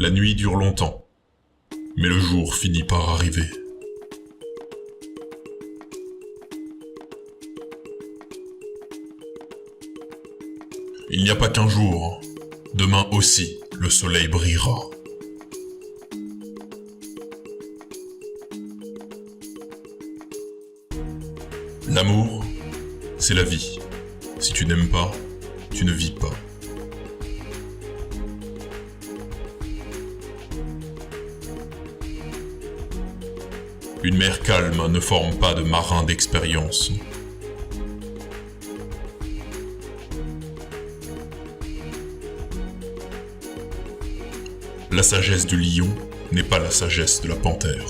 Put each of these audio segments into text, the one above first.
La nuit dure longtemps, mais le jour finit par arriver. Il n'y a pas qu'un jour, demain aussi le soleil brillera. L'amour, c'est la vie. Si tu n'aimes pas, tu ne vis pas. Une mer calme ne forme pas de marins d'expérience. La sagesse du lion n'est pas la sagesse de la panthère.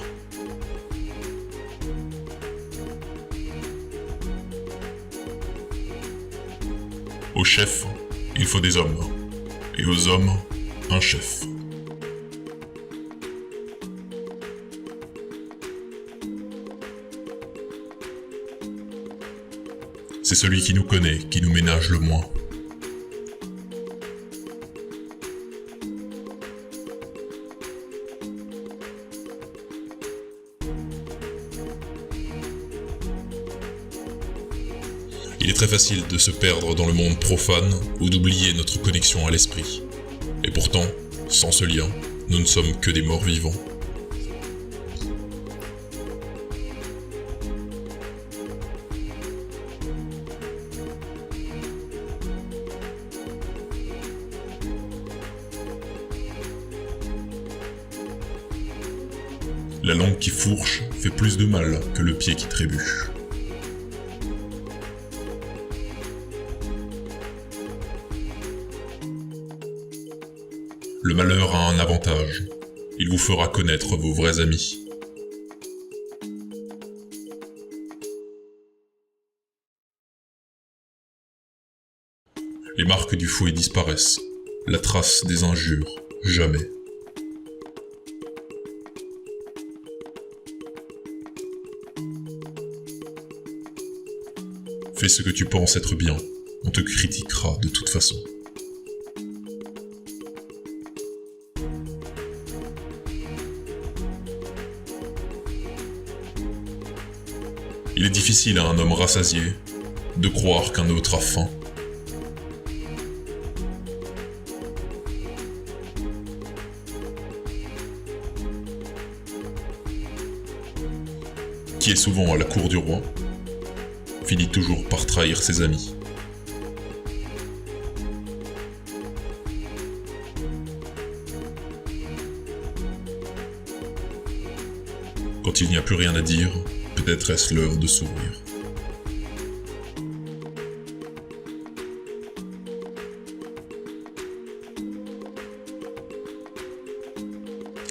Au chef, il faut des hommes, et aux hommes, un chef. C'est celui qui nous connaît, qui nous ménage le moins. Il est très facile de se perdre dans le monde profane ou d'oublier notre connexion à l'esprit. Et pourtant, sans ce lien, nous ne sommes que des morts vivants. La langue qui fourche fait plus de mal que le pied qui trébuche. Le malheur a un avantage. Il vous fera connaître vos vrais amis. Les marques du fouet disparaissent. La trace des injures, jamais. Fais ce que tu penses être bien. On te critiquera de toute façon. Il est difficile à un homme rassasié de croire qu'un autre a faim. Qui est souvent à la cour du roi, finit toujours par trahir ses amis. Quand il n'y a plus rien à dire, peut-être est-ce l'heure de sourire.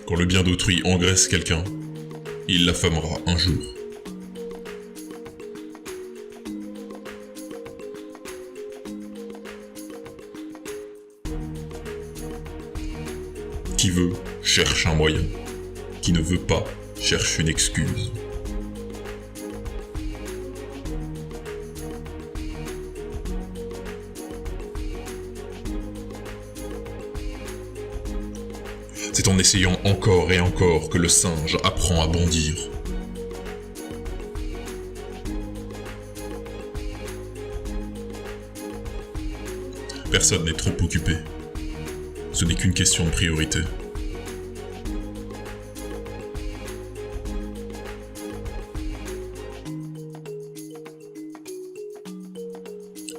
Quand le bien d'autrui engraisse quelqu'un, il l'affamera un jour. Qui veut, cherche un moyen. Qui ne veut pas, cherche une excuse. C'est en essayant encore et encore que le singe apprend à bondir. Personne n'est trop occupé. Ce n'est qu'une question de priorité.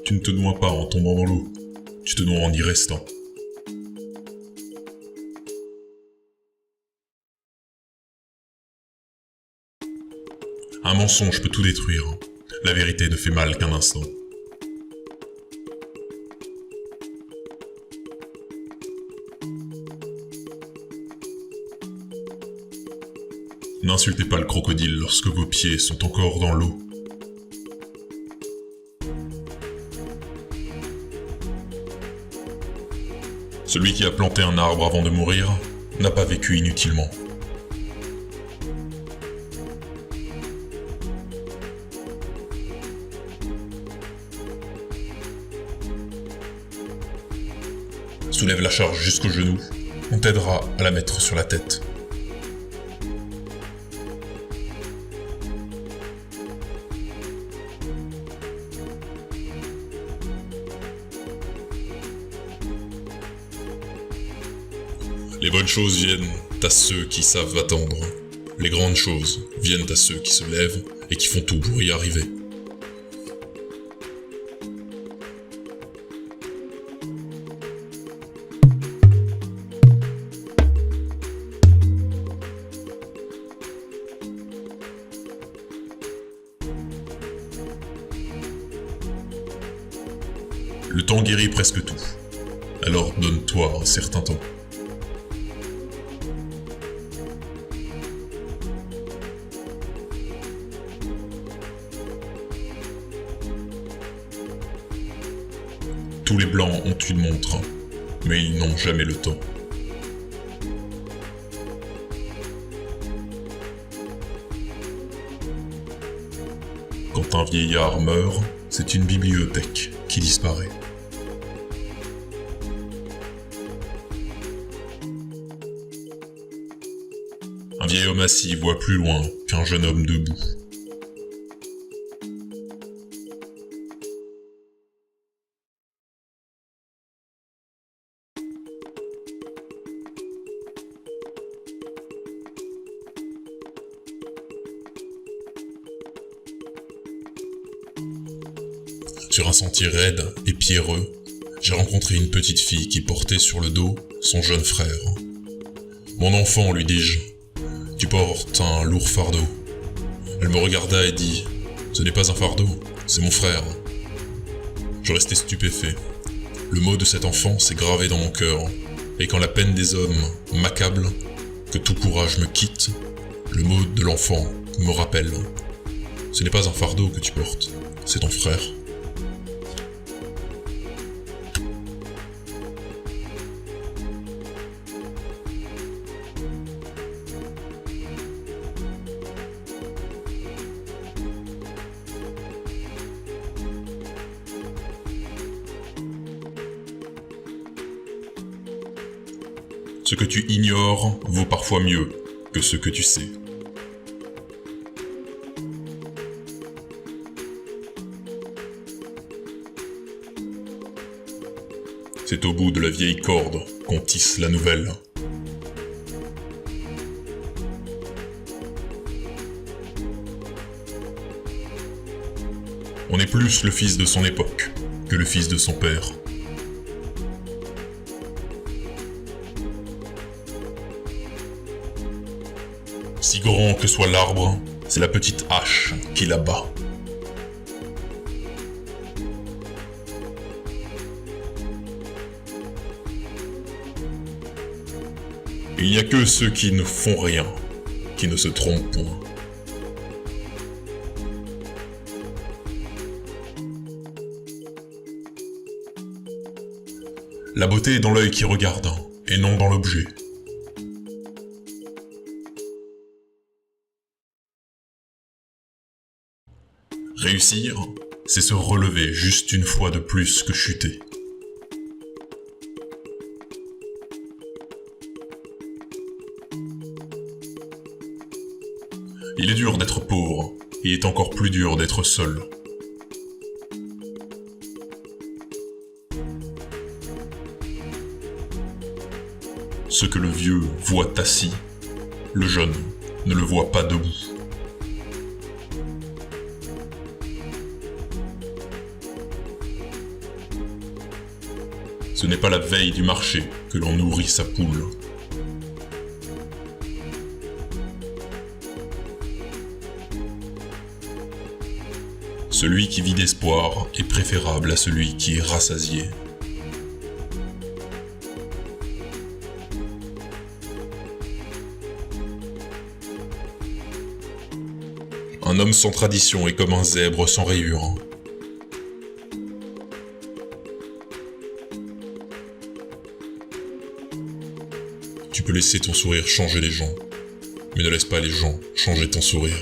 Tu ne te noies pas en tombant dans l'eau, tu te noies en y restant. Un mensonge peut tout détruire. La vérité ne fait mal qu'un instant. N'insultez pas le crocodile lorsque vos pieds sont encore dans l'eau. Celui qui a planté un arbre avant de mourir n'a pas vécu inutilement. Soulève la charge jusqu'au genou On t'aidera à la mettre sur la tête. Les bonnes choses viennent à ceux qui savent attendre. Les grandes choses viennent à ceux qui se lèvent et qui font tout pour y arriver. Le temps guérit presque tout. Alors donne-toi un certain temps. Tous les blancs ont une montre, mais ils n'ont jamais le temps. Quand un vieillard meurt, c'est une bibliothèque qui disparaît. Un vieil homme assis voit plus loin qu'un jeune homme debout. Sur un sentier raide et pierreux, j'ai rencontré une petite fille qui portait sur le dos son jeune frère. « Mon enfant, lui dis-je, tu portes un lourd fardeau. » Elle me regarda et dit « Ce n'est pas un fardeau, c'est mon frère. » Je restai stupéfait. Le mot de cet enfant s'est gravé dans mon cœur, et quand la peine des hommes m'accable, que tout courage me quitte, le mot de l'enfant me rappelle. Ce n'est pas un fardeau que tu portes, c'est ton frère. Ce que tu ignores vaut parfois mieux que ce que tu sais. C'est au bout de la vieille corde qu'on tisse la nouvelle. On est plus le fils de son époque que le fils de son père. Si grand que soit l'arbre, c'est la petite hache qui l'abat. Il n'y a que ceux qui ne font rien, qui ne se trompent point. La beauté est dans l'œil qui regarde, et non dans l'objet. Réussir, c'est se relever juste une fois de plus que chuter. Il est dur d'être pauvre, et il est encore plus dur d'être seul. Ce que le vieux voit assis, le jeune ne le voit pas debout. Ce n'est pas la veille du marché que l'on nourrit sa poule. Celui qui vit d'espoir est préférable à celui qui est rassasié. Un homme sans tradition est comme un zèbre sans rayures. Tu peux laisser ton sourire changer les gens, mais ne laisse pas les gens changer ton sourire.